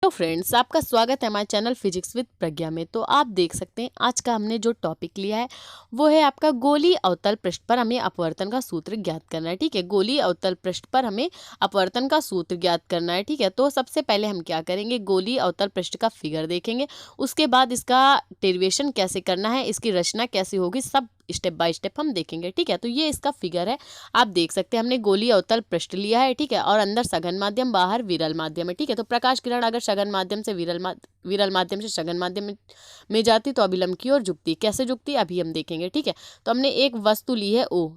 तो फ्रेंड्स, आपका स्वागत है हमारे चैनल फिजिक्स विद प्रज्ञा में। तो आप देख सकते हैं आज का हमने जो टॉपिक लिया है वो है आपका गोली अवतल पृष्ठ पर हमें अपवर्तन का सूत्र ज्ञात करना है। ठीक है, गोली अवतल पृष्ठ पर हमें अपवर्तन का सूत्र ज्ञात करना है। ठीक है, तो सबसे पहले हम क्या करेंगे, गोली अवतल पृष्ठ का फिगर देखेंगे। उसके बाद इसका डेरिवेशन कैसे करना है, इसकी रचना कैसी होगी, सब स्टेप बाय स्टेप हम देखेंगे। ठीक है, तो ये इसका फिगर है। आप देख सकते हैं हमने गोलीय अवतल पृष्ठ लिया है। ठीक है, और अंदर सघन माध्यम, बाहर विरल माध्यम है। ठीक है, तो प्रकाश किरण अगर सघन माध्यम से विरल माध्यम से सघन माध्यम में जाती तो अभिलंब की ओर झुकती। कैसे झुकती अभी हम देखेंगे। ठीक है, तो हमने एक वस्तु ली है ओ,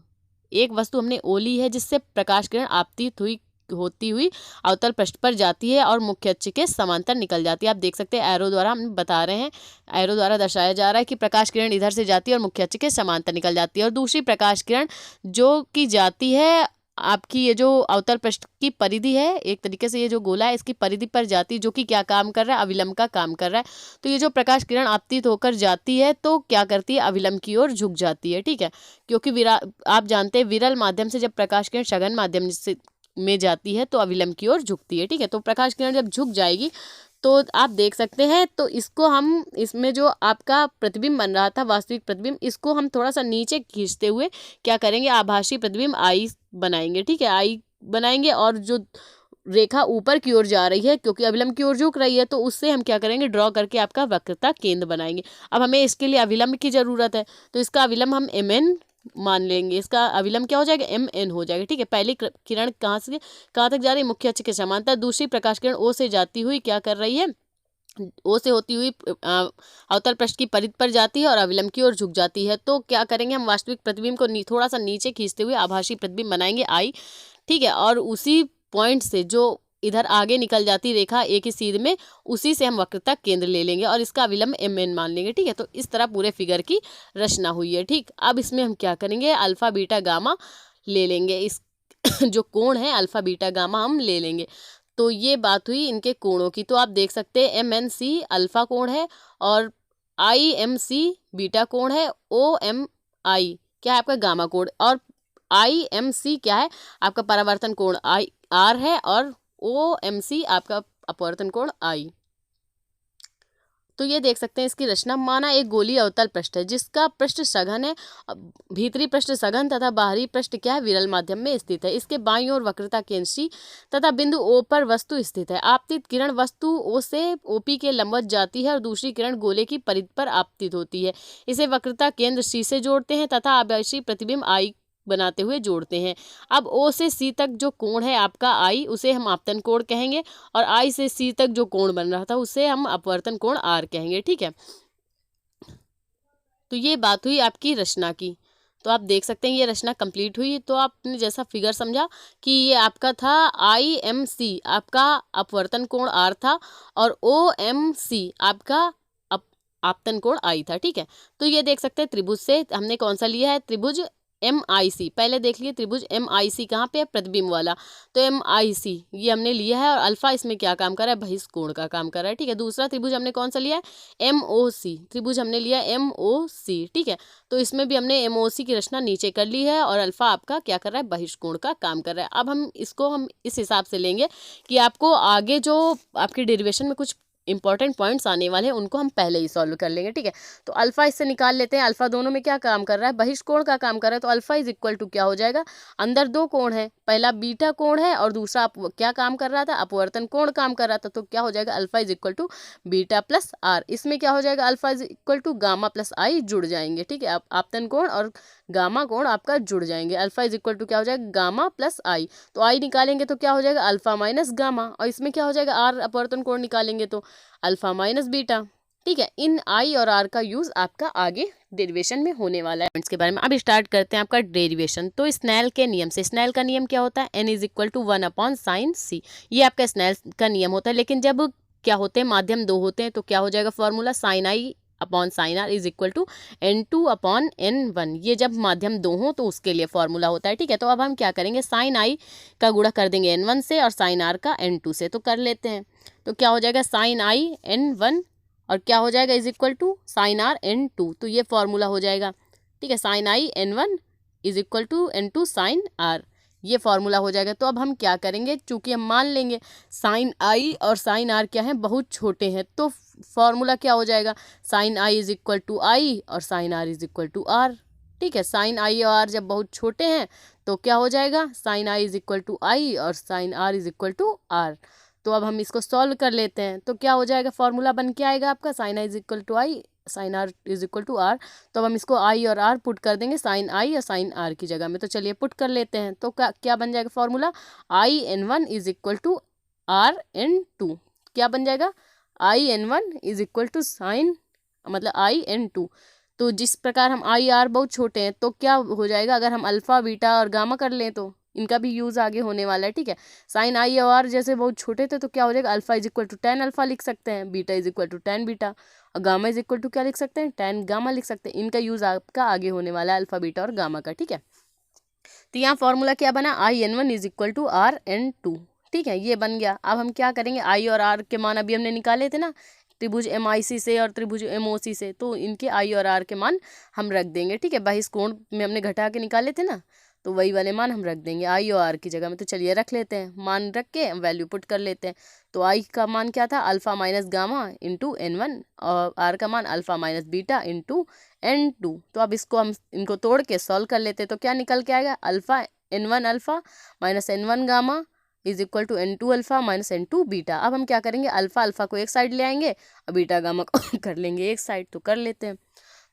एक वस्तु हमने ओ ली है जिससे प्रकाश किरण आपतित होती हुई अवतल पृष्ठ पर जाती है और मुख्य अक्ष के समांतर निकल जाती है। आप देख सकते हैं एरो द्वारा हम बता रहे हैं, एरो द्वारा दर्शाया जा रहा है कि प्रकाश किरण इधर से जाती है और मुख्य अक्ष के समांतर निकल जाती है। और दूसरी प्रकाश किरण जो कि जाती है आपकी ये जो अवतल पृष्ठ की परिधि है, एक तरीके से ये जो गोला है इसकी परिधि पर जाती है, जो कि क्या काम कर रहा है, अविलंब का काम कर रहा है। तो ये जो प्रकाश किरण आपतित होकर जाती है तो क्या करती है, अविलंब की ओर झुक जाती है। ठीक है, क्योंकि आप जानते हैं विरल माध्यम से जब प्रकाश किरण सघन माध्यम में जाती है तो अविलंब की ओर झुकती है। ठीक है, तो प्रकाश किरण जब झुक जाएगी तो आप देख सकते हैं, तो इसको हम, इसमें जो आपका प्रतिबिंब बन रहा था वास्तविक प्रतिबिंब, इसको हम थोड़ा सा नीचे खींचते हुए क्या करेंगे, आभासी प्रतिबिंब आई बनाएंगे। ठीक है, आई बनाएंगे और जो रेखा ऊपर की ओर जा रही है क्योंकि अविलंब की ओर झुक रही है तो उससे हम क्या करेंगे, ड्रॉ करके आपका वक्रता केंद्र बनाएंगे। अब हमें इसके लिए अविलंब की जरूरत है तो इसका अविलंब हम mn मान लेंगे। इसका अविलंब क्या हो जाएगा, mn हो जाएगा। ठीक है, पहली किरण कहाँ से कहाँ तक जा रही है, मुख्य अक्ष के समांतर। दूसरी प्रकाश किरण ओ से जाती हुई क्या कर रही है, ओ से होती हुई अवतल पृष्ठ की परिधि पर जाती है और अविलंब की ओर झुक जाती है। तो क्या करेंगे, हम वास्तविक प्रतिबिंब को थोड़ा सा नीचे खींचते हुए आभासी प्रतिबिंब बनाएंगे आई। ठीक है, और उसी पॉइंट से जो इधर आगे निकल जाती रेखा एक ही सीध में, उसी से हम वक्रता केंद्र ले लेंगे और इसका अविलंब mn मान लेंगे। ठीक है, तो इस तरह पूरे फिगर की रचना हुई है। ठीक, अब इसमें हम क्या करेंगे, अल्फा बीटा गामा ले लेंगे। इस जो कोण है अल्फा बीटा गामा हम ले लेंगे। तो ये बात हुई इनके कोणों की। तो आप देख सकते हैं MNC अल्फा कोण है और IMC बीटा कोण है, OMI क्या है आपका गामा कोण, और IMC क्या है आपका परावर्तन कोण R है, और OMC आपका अपवर्तन कोण I। तो ये देख सकते हैं इसकी रचना। माना एक गोलीय अवतल पृष्ठ है जिसका पृष्ठ सघन है, भीतरी पृष्ठ सघन तथा बाहरी पृष्ठ क्या है, विरल माध्यम में स्थित है। इसके बाईं ओर वक्रता केंद्र C तथा बिंदु O पर वस्तु स्थित है। आपतित किरण वस्तु O से OP के लंबवत जाती है और दूसरी किरण गोले की परिधि पर आपतित होती है। इसे वक्रता केंद्र C से जोड़ते हैं तथा आभासी प्रतिबिंब I बनाते हुए जोड़ते हैं। अब O से C तक जो कोण है आपका I, उसे हम आपतन कोण कहेंगे, और I से C तक जो कोण बन रहा था उसे हम अपवर्तन कोण R कहेंगे। ठीक है, तो ये बात हुई आपकी रचना की। तो आप देख सकते हैं ये रचना कंप्लीट हुई। तो आपने जैसा फिगर समझा कि ये आपका था IMC आपका अपवर्तन कोण R था और OMC आपका आपतन कोण I था। ठीक है, तो ये देख सकते हैं त्रिभुज से हमने कौन सा लिया है, त्रिभुज MIC। पहले देख लिए त्रिभुज MIC कहाँ पे है, प्रतिबिंब वाला। तो MIC ये हमने लिया है और अल्फा इसमें क्या काम कर रहा है, बहिष्ठ कोण का काम कर रहा है। ठीक है, दूसरा त्रिभुज हमने कौन सा लिया है, MOC त्रिभुज हमने लिया MOC। ठीक है, तो इसमें भी हमने MOC की रचना नीचे कर ली है और अल्फा आपका क्या कर रहा है, बहिष्ठ कोण का काम कर रहा है। अब हम इसको हम इस हिसाब से लेंगे कि आपको आगे जो आपकी डेरिवेशन में कुछ इंपॉर्टेंट पॉइंट्स आने वाले हैं उनको हम पहले ही सॉल्व कर लेंगे। ठीक है, तो अल्फा इससे निकाल लेते हैं। अल्फा दोनों में क्या काम कर रहा है, बहिष्ठ कोण का काम कर रहा है। तो अल्फा इज इक्वल टू क्या हो जाएगा, अंदर दो कोण है, पहला बीटा कोण है और दूसरा क्या काम कर रहा था, अपवर्तन कोण काम कर रहा था। तो क्या हो जाएगा, alpha is equal to beta plus R। इसमें क्या हो जाएगा, alpha is equal to gamma plus I जुड़ जाएंगे। ठीक है, आपतन कोण और गामा कोण आपका जुड़ जाएंगे। अल्फा इज इक्वल टू क्या हो जाएगा, गामा प्लस I। तो I निकालेंगे तो क्या हो जाएगा, अल्फा माइनस गामा, और इसमें क्या हो जाएगा, R अपवर्तन कोण निकालेंगे तो अल्फा माइनस बीटा। ठीक है, इन I और R का यूज आपका आगे डेरिवेशन में होने वाला है। इसके बारे में अब स्टार्ट करते हैं आपका डेरिवेशन। तो स्नेल के नियम से, स्नेल का नियम क्या होता है, n is equal to 1/sin c। ये आपका स्नेल का नियम होता है। लेकिन जब क्या होते हैं, माध्यम दो होते हैं तो क्या हो जाएगा formula, sin I upon sine R is equal to N2/N1। ये जब माध्यम दो हो तो उसके लिए फॉर्मूला होता है। ठीक है, तो अब हम क्या करेंगे, साइन I का गुणा कर देंगे N1 से और साइन R का N2 से। तो कर लेते हैं, तो क्या हो जाएगा, साइन I N1 और क्या हो जाएगा is equal to sine R N2। तो ये फॉर्मूला हो जाएगा। ठीक है, sine I N1 is equal to N2 sine R, ये फॉर्मूला हो जाएगा। तो अब हम क्या करेंगे, चूंकि हम मान लेंगे साइन आई और साइन आर क्या है, बहुत छोटे हैं, तो फॉर्मूला क्या हो जाएगा, sine I is equal to I और sine R is equal to R. ठीक है, साइन आई और आर जब बहुत छोटे हैं तो क्या हो जाएगा, sine I is equal to I और sine R is equal to R. तो अब हम इसको सॉल्व कर लेते हैं, तो क्या हो जाएगा, फॉर्मूला बन के आएगा आपका sine I is equal to I, sine R is equal to R. तो अब हम इसको आई और आर पुट कर देंगे साइन आई और साइन आर की जगह में। तो चलिए पुट कर लेते हैं, तो क्या क्या बन जाएगा formula, I N one is equal to R N two. क्या बन जाएगा, I N one is equal to sine मतलब आई एन टू। तो जिस प्रकार हम आई आर बहुत छोटे हैं तो क्या हो जाएगा, अगर हम अल्फ़ा बीटा और गामा कर लें तो इनका भी यूज़ आगे होने वाला है। ठीक है, साइन आई और आर जैसे बहुत छोटे थे तो क्या हो जाएगा, alpha is equal to tan alpha लिख सकते हैं, beta is equal to tan beta, और गामा इज इक्वल टू क्या लिख सकते हैं, टेन गामा लिख सकते हैं। इनका यूज़ आपका आगे होने वाला है अल्फ़ा बीटा और गामा का। ठीक है, तो यहाँ फॉर्मूला क्या बना, I N one is equal to R N two. ठीक है, ये बन गया। अब हम क्या करेंगे, आई और आर के मान अभी हमने निकाले थे ना त्रिभुज एम आई सी से और त्रिभुज एम ओ सी से, तो इनके आई और आर के मान हम रख देंगे। ठीक है, बहिष कोण में हमने घटा के निकाले थे ना, तो वही वाले मान हम रख देंगे आई और आर की जगह में। तो चलिए रख लेते हैं, मान रख के वैल्यू पुट कर लेते हैं। तो आई का मान क्या था, alpha minus gamma into N one, और आर का मान alpha minus beta into N two. तो अब इसको हम इनको तोड़ के सॉल्व कर लेते हैं, तो क्या निकल के आएगा, alpha N one alpha minus N one gamma is equal to N two alpha minus N two beta. अब हम क्या करेंगे, अल्फ़ा अल्फ़ा को एक साइड ले आएंगे और बीटा गामा को कर लेंगे एक साइड, तो कर लेते हैं।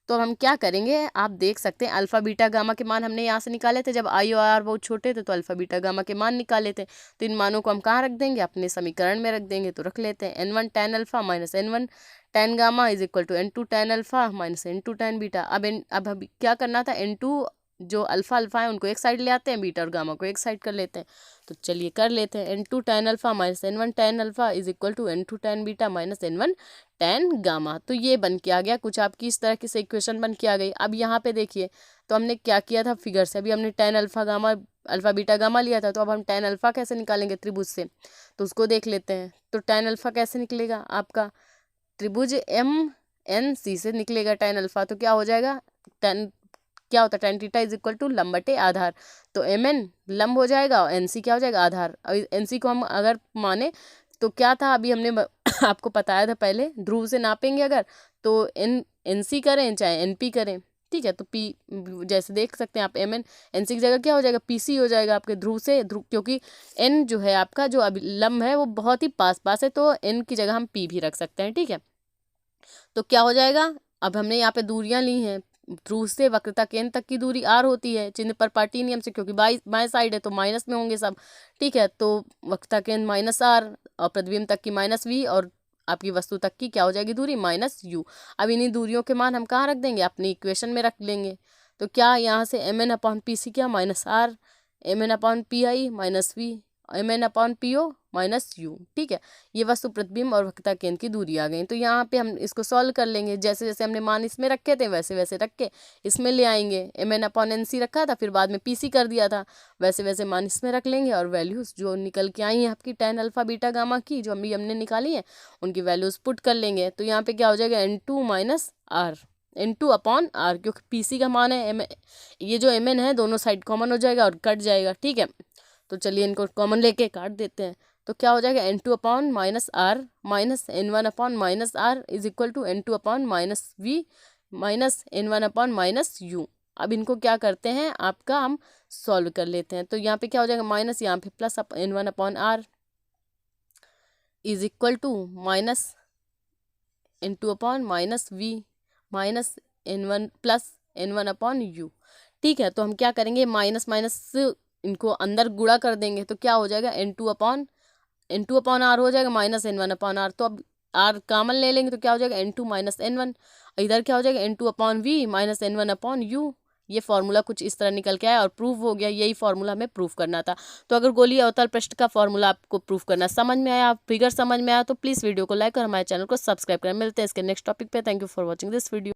तो अब हम क्या करेंगे, आप देख सकते हैं अल्फ़ा बीटा गामा के मान हमने यहाँ से निकाले थे, जब आई और आर बहुत छोटे थे तो अल्फ़ा बीटा गामा के मान निकाले थे। तो इन मानों को हम कहाँ रख देंगे, अपने समीकरण में रख देंगे। तो रख लेते हैं, N one tan alpha minus N one tan gamma is equal to N two tan alpha minus N two tan beta. अब अभी क्या करना था, एन टू जो अल्फ़ा अल्फ़ा है उनको एक साइड ले आते हैं, बीटा और गामा को एक साइड कर लेते हैं। तो चलिए कर लेते हैं, N two tan alpha minus N one tan alpha is equal to N two tan beta minus N one tan gamma. तो ये बन के आ गया, कुछ आपकी इस तरह की से इक्वेशन बन के आ गई। अब यहाँ पे देखिए, तो हमने क्या किया था फिगर से, अभी हमने tan alpha gamma alpha beta gamma लिया था, तो अब हम टेन अल्फ़ा कैसे निकालेंगे त्रिभुज से, तो उसको देख लेते हैं। तो टेन अल्फ़ा कैसे निकलेगा आपका, त्रिभुज एम एन सी से निकलेगा टेन अल्फ़ा। तो क्या हो जाएगा, टेन क्या होता है, tan theta is equal to लंब बटे आधार। तो एम एन लंब हो जाएगा और एन सी क्या हो जाएगा, आधार। एन सी को हम अगर माने तो क्या था, अभी हमने आपको बताया था पहले, ध्रुव से नापेंगे अगर, तो एन सी करें चाहे एन पी करें। ठीक है, तो पी जैसे देख सकते हैं आप, एम एन एन सी की जगह क्या हो जाएगा, पी सी हो जाएगा आपके ध्रुव से। ध्रुव क्योंकि एन जो है आपका जो अभी लंब है वो बहुत ही पास पास है, तो एन की जगह हम पी भी रख सकते हैं। ठीक है, तो क्या हो जाएगा, अब हमने यहाँ पे दूरियां ली हैं, ध्रुव से वक्रता केंद्र तक की दूरी आर होती है चिन्ह पर पाटी नियम से, क्योंकि बाएं साइड है तो माइनस में होंगे सब। ठीक है, तो वक्रता केंद्र माइनस आर और प्रतिबिंब तक की माइनस वी और आपकी वस्तु तक की क्या हो जाएगी दूरी, माइनस यू। अब इन्हीं दूरियों के मान हम कहाँ रख देंगे, अपनी इक्वेशन में रख लेंगे। तो क्या यहाँ से M N upon P C क्या minus R, M N upon P I minus V, M N upon P O minus U. ठीक है, ये वस्तु प्रतिबिंब और वक्रता केंद्र की दूरी आ गई। तो यहाँ पे हम इसको सॉल्व कर लेंगे, जैसे जैसे हमने मान इसमें रखे थे वैसे वैसे रख के इसमें ले आएंगे। M N upon N C रखा था, फिर बाद में पी सी कर दिया था, वैसे वैसे मान इसमें रख लेंगे और वैल्यूज़ जो निकल के आई हैं आपकी टेन अल्फ़ा बीटा गामा की, जो अभी हमने निकाली है उनकी वैल्यूज़ पुट कर लेंगे। तो यहाँ पे क्या हो जाएगा, N two minus R, N two upon R, क्योंकि पी सी का मान है ये जो एम एन है दोनों साइड कॉमन हो जाएगा और कट जाएगा। ठीक है, तो चलिए इनको कॉमन लेके काट देते हैं। तो क्या हो जाएगा, N two upon minus R minus N one upon minus R is equal to N two upon minus V minus N one upon minus U. अब इनको क्या करते हैं आपका, हम सॉल्व कर लेते हैं। तो यहाँ पे क्या हो जाएगा, माइनस यहाँ पे plus N one upon R is equal to minus N two upon minus V minus N one plus N one upon U. ठीक है, तो हम क्या करेंगे, माइनस माइनस इनको अंदर गुणा कर देंगे, तो क्या हो जाएगा, एन टू अपॉन आर हो जाएगा minus N one upon R. तो अब आर कॉमन ले लेंगे तो क्या हो जाएगा, N two minus N one, इधर क्या हो जाएगा, N two upon V minus N one upon U. ये फॉर्मूला कुछ इस तरह निकल के आया और प्रूफ हो गया, यही फॉर्मूला हमें प्रूफ करना था। तो अगर गोलीय अवतल पृष्ठ का फॉर्मूला आपको प्रूफ करना समझ में आया, फिगर समझ में आया, तो प्लीज़ वीडियो को लाइक और हमारे चैनल को सब्सक्राइब करें। मिलते हैं इसके नेक्स्ट टॉपिक पे। Thank you for watching this video.